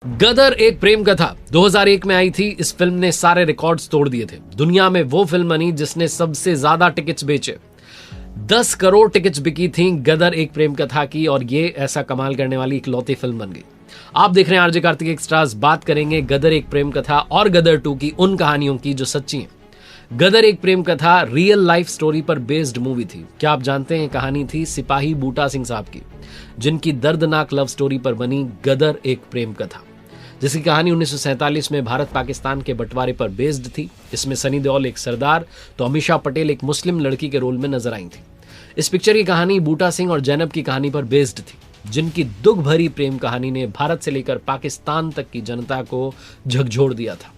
गदर एक प्रेम कथा 2001 में आई थी। इस फिल्म ने सारे रिकॉर्ड्स तोड़ दिए थे। दुनिया में वो फिल्म बनी जिसने सबसे ज्यादा टिकट्स बेचे। 10 करोड़ टिकट्स बिकी थी गदर एक प्रेम कथा की, और ये ऐसा कमाल करने वाली इकलौती फिल्म बन गई। आप देख रहे हैं आरजे कार्तिक एक्स्ट्रास। बात करेंगे गदर एक प्रेम कथा और गदर 2 की उन कहानियों की जो सच्ची हैं। गदर एक प्रेम कथा रियल लाइफ स्टोरी पर बेस्ड मूवी थी। क्या आप जानते हैं कहानी थी सिपाही बूटा सिंह साहब की, जिनकी दर्दनाक लव स्टोरी पर बनी गदर एक प्रेम कथा, जिसकी कहानी 1947 में भारत पाकिस्तान के बंटवारे पर बेस्ड थी। इसमें सनी देओल एक सरदार तो अमीषा पटेल एक मुस्लिम लड़की के रोल में नजर आई थी। इस पिक्चर की कहानी बूटा सिंह और जैनब की कहानी पर बेस्ड थी, जिनकी दुख भरी प्रेम कहानी ने भारत से लेकर पाकिस्तान तक की जनता को झकझोर दिया था।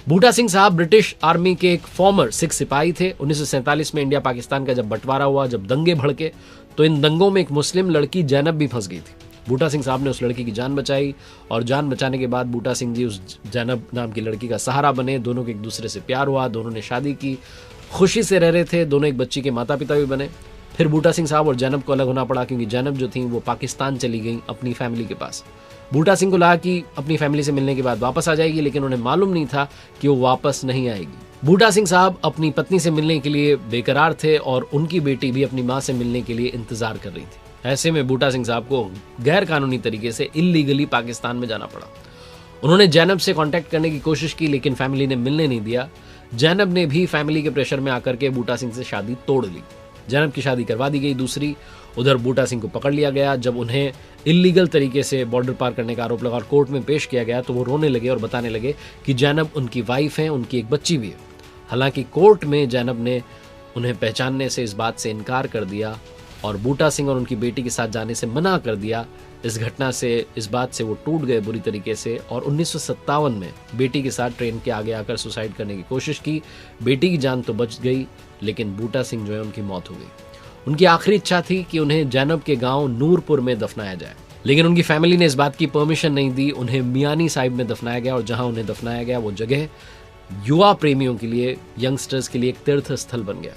बूटा सिंह साहब ब्रिटिश आर्मी के एक फॉर्मर सिख सिपाही थे। 1947 में इंडिया पाकिस्तान का जब बंटवारा हुआ, जब दंगे भड़के, तो इन दंगों में एक मुस्लिम लड़की जैनब भी फंस गई थी। बूटा सिंह साहब ने उस लड़की की जान बचाई, और जान बचाने के बाद बूटा सिंह जी उस जैनब नाम की लड़की का सहारा बने। दोनों के एक दूसरे से प्यार हुआ, दोनों ने शादी की, खुशी से रह रहे थे। दोनों एक बच्ची के माता पिता भी बने। फिर बूटा सिंह साहब और जैनब को अलग होना पड़ा, क्योंकि जैनब जो थी वो पाकिस्तान चली गई अपनी फैमिली के पास। बूटा सिंह को लगा कि अपनी फैमिली से मिलने के बाद वापस आ जाएगी, लेकिन उन्हें मालूम नहीं था कि वो वापस नहीं आएगी। बूटा सिंह साहब अपनी पत्नी से मिलने के लिए बेकरार थे, और उनकी बेटी भी अपनी माँ से मिलने के लिए इंतजार कर रही थी। ऐसे में बूटा सिंह साहब को गैर कानूनी तरीके से इल्लीगली पाकिस्तान में जाना पड़ा। उन्होंने जैनब से कांटेक्ट करने की कोशिश की, लेकिन फैमिली ने मिलने नहीं दिया। जैनब ने भी फैमिली के प्रेशर में आकर के बूटा सिंह से शादी तोड़ ली। जैनब की शादी करवा दी गई दूसरी। उधर बूटा सिंह को पकड़ लिया गया। जब उन्हें इल्लीगल तरीके से बॉर्डर पार करने का आरोप लगा और कोर्ट में पेश किया गया, तो वो रोने लगे और बताने लगे कि जैनब उनकी वाइफ है, उनकी एक बच्ची भी है। हालांकि कोर्ट में जैनब ने उन्हें पहचानने से इस बात से इनकार कर दिया और बूटा सिंह और उनकी बेटी के साथ जाने से मना कर दिया। इस घटना से, इस बात से वो टूट गए बुरी तरीके से, और 1957 में बेटी के साथ ट्रेन के आगे आकर सुसाइड करने की कोशिश की। बेटी की जान तो बच गई, लेकिन बूटा सिंह जो है उनकी मौत हो गई। उनकी आखिरी इच्छा थी कि उन्हें जैनब के गांव नूरपुर में दफनाया जाए, लेकिन उनकी फैमिली ने इस बात की परमिशन नहीं दी। उन्हें मियानी साहिब में दफनाया गया, और जहां उन्हें दफनाया गया वो जगह युवा प्रेमियों के लिए, यंगस्टर्स के लिए एक तीर्थ स्थल बन गया।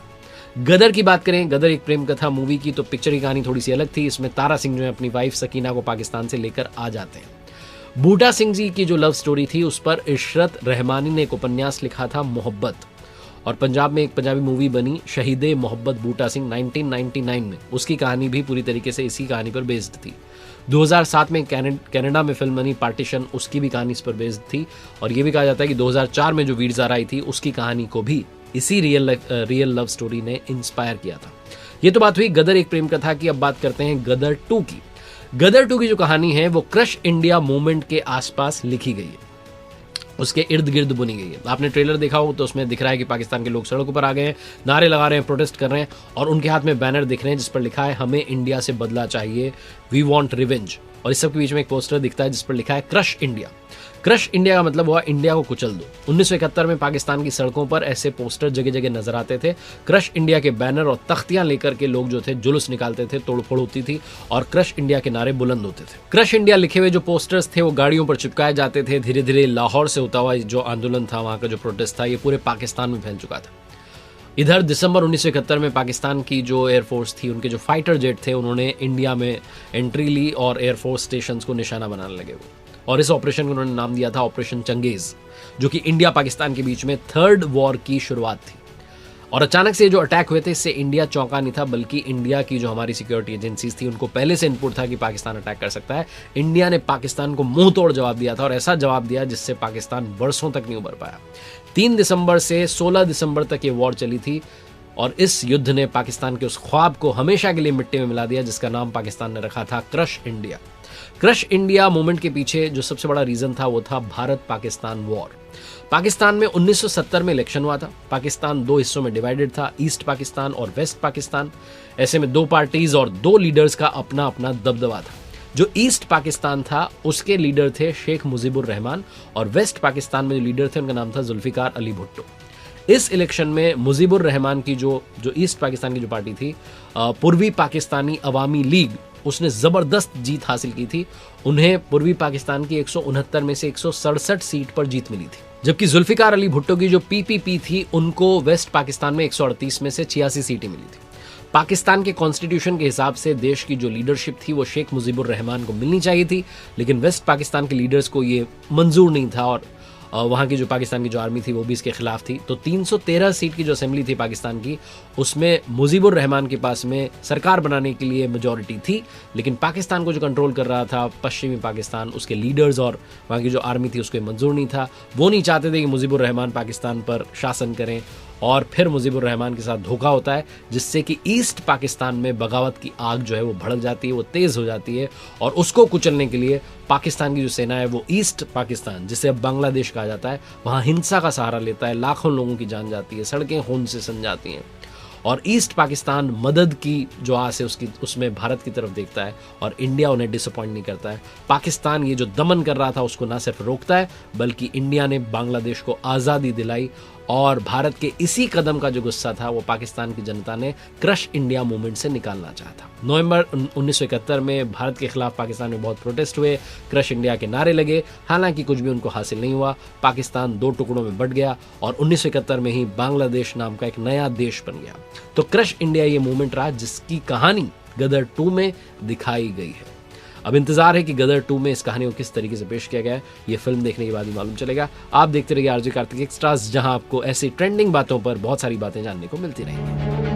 गदर की बात करें, गदर एक प्रेम कथा मूवी की, तो पिक्चर की कहानी थोड़ी सी अलग थी। इसमें तारा सिंह जो है अपनी वाइफ सकीना को पाकिस्तान से लेकर आ जाते हैं। बूटा सिंह जी की जो लव स्टोरी थी उस पर इशरत रहमानी ने एक उपन्यास लिखा था मोहब्बत, और पंजाब में एक पंजाबी मूवी बनी शहीदे मोहब्बत बूटा सिंह 1999 में। उसकी कहानी भी पूरी तरीके से इसी कहानी पर बेस्ड थी। 2007 में कनाडा में फिल्म बनी पार्टीशन, उसकी भी कहानी इस पर बेस्ड थी। और ये भी कहा जाता है कि 2004 में जो वीर ज़ारा आई थी उसकी कहानी को भी इसी रियल लव स्टोरी ने इंस्पायर किया था। ये तो बात हुई गदर एक प्रेम कथा की। अब बात करते हैं गदर 2 की। गदर 2 की जो कहानी है वो क्रश इंडिया मूवमेंट के आसपास लिखी गई है, उसके इर्द गिर्द बुनी गई है। आपने ट्रेलर देखा हो तो उसमें दिख रहा है कि पाकिस्तान के लोग सड़कों पर आ गए हैं, नारे लगा रहे हैं, प्रोटेस्ट कर रहे हैं, और उनके हाथ में बैनर दिख रहे हैं जिस पर लिखा है हमें इंडिया से बदला चाहिए, वी वांट रिवेंज। और इस सब के बीच में एक पोस्टर दिखता है जिस पर लिखा है क्रश इंडिया। क्रश इंडिया का मतलब हुआ इंडिया को कुचल दो। 1971 में पाकिस्तान की सड़कों पर ऐसे पोस्टर जगह जगह नजर आते थे। क्रश इंडिया के बैनर और तख्तियां लेकर के लोग जो थे जुलूस निकालते थे, तोड़फोड़ होती थी, और क्रश इंडिया के नारे बुलंद होते थे। क्रश इंडिया लिखे हुए जो पोस्टर्स थे वो गाड़ियों पर चिपकाए जाते थे। धीरे धीरे लाहौर से होता हुआ जो आंदोलन था, वहां का जो प्रोटेस्ट था, ये पूरे पाकिस्तान में फैल चुका था। इधर दिसंबर 1971 में पाकिस्तान की जो एयरफोर्स थी, उनके जो फाइटर जेट थे, उन्होंने इंडिया में एंट्री ली और एयरफोर्स स्टेशन को निशाना बनाने लगे वो। और इस ऑपरेशन को उन्होंने नाम दिया था ऑपरेशन चंगेज, जो कि इंडिया पाकिस्तान के बीच में थर्ड वॉर की शुरुआत थी। और अचानक से जो अटैक हुए थे, इससे इंडिया चौंका नहीं था, बल्कि इंडिया की जो हमारी सिक्योरिटी एजेंसीज थी उनको पहले से इनपुट था कि पाकिस्तान अटैक कर सकता है। इंडिया ने पाकिस्तान को मुंह तोड़ जवाब दिया था, और ऐसा जवाब दिया जिससे पाकिस्तान वर्षों तक नहीं उभर पाया। 3 दिसंबर से 16 दिसंबर तक ये वॉर चली थी, और इस युद्ध ने पाकिस्तान के उस ख्वाब को हमेशा के लिए मिट्टी में मिला दिया जिसका नाम पाकिस्तान ने रखा था crush India. Crush India movement के पीछे जो सबसे बड़ा रीजन था वो था भारत पाकिस्तान वॉर। पाकिस्तान में 1970 में इलेक्शन हुआ था। पाकिस्तान 2 हिस्सों में डिवाइडेड था, ईस्ट पाकिस्तान और वेस्ट पाकिस्तान। ऐसे में 2 पार्टीज और 2 लीडर्स का अपना अपना दबदबा था। जो ईस्ट पाकिस्तान था उसके लीडर थे शेख मुजीबुर रहमान, और वेस्ट पाकिस्तान में जो लीडर थे उनका नाम था जुल्फिकार अली भुट्टो। इस इलेक्शन में मुजीबुर रहमान की जो ईस्ट पाकिस्तान की जो पार्टी थी, पूर्वी पाकिस्तानी अवामी लीग, उसने जबरदस्त जीत हासिल की थी। उन्हें पूर्वी पाकिस्तान की 169 में से 167 सीट पर जीत मिली थी, जबकि जुल्फिकार अली भुट्टो की जो पीपीपी थी उनको वेस्ट पाकिस्तान में 138 में से 86 सीटें मिली थी। पाकिस्तान के कॉन्स्टिट्यूशन के हिसाब से देश की जो लीडरशिप थी वो शेख मुजीबुर रहमान को मिलनी चाहिए थी, लेकिन वेस्ट पाकिस्तान के लीडर्स को ये मंजूर नहीं था और वहाँ की जो पाकिस्तान की जो आर्मी थी वो भी इसके खिलाफ थी। तो 313 सीट की जो असेंबली थी पाकिस्तान की, उसमें मुजीबुर रहमान के पास में सरकार बनाने के लिए मेजॉरिटी थी, लेकिन पाकिस्तान को जो कंट्रोल कर रहा था पश्चिमी पाकिस्तान, उसके लीडर्स और वहाँ की जो आर्मी थी उसको मंजूर नहीं था। वो नहीं चाहते थे कि मुजीबुर रहमान पाकिस्तान पर शासन करें, और फिर मुजीबुर रहमान के साथ धोखा होता है, जिससे कि ईस्ट पाकिस्तान में बगावत की आग जो है वो भड़क जाती है, वो तेज़ हो जाती है, और उसको कुचलने के लिए पाकिस्तान की जो सेना है वो ईस्ट पाकिस्तान, जिसे अब बांग्लादेश कहा जाता है, वहाँ हिंसा का सहारा लेता है, लाखों लोगों की जान जाती है, सड़कें खून से सन जाती हैं, और ईस्ट पाकिस्तान मदद की जो आस है उसमें भारत की तरफ देखता है, और इंडिया उन्हें डिसअपॉइंट नहीं करता है। पाकिस्तान ये जो दमन कर रहा था उसको ना सिर्फ रोकता है, बल्कि इंडिया ने बांग्लादेश को आज़ादी दिलाई, और भारत के इसी कदम का जो गुस्सा था वो पाकिस्तान की जनता ने क्रश इंडिया मूवमेंट से निकालना चाहा था। नवंबर 1971 में भारत के खिलाफ पाकिस्तान में बहुत प्रोटेस्ट हुए, क्रश इंडिया के नारे लगे, हालांकि कुछ भी उनको हासिल नहीं हुआ। पाकिस्तान 2 टुकड़ों में बंट गया और 1971 में ही बांग्लादेश नाम का एक नया देश बन गया। तो क्रश इंडिया ये मूवमेंट रहा जिसकी कहानी गदर 2 में दिखाई गई है। अब इंतजार है कि गदर 2 में इस कहानी को किस तरीके से पेश किया गया है, ये फिल्म देखने के बाद ही मालूम चलेगा। आप देखते रहिए आरजे कार्तिक एक्स्ट्रास, जहां आपको ऐसी ट्रेंडिंग बातों पर बहुत सारी बातें जानने को मिलती रहेंगी।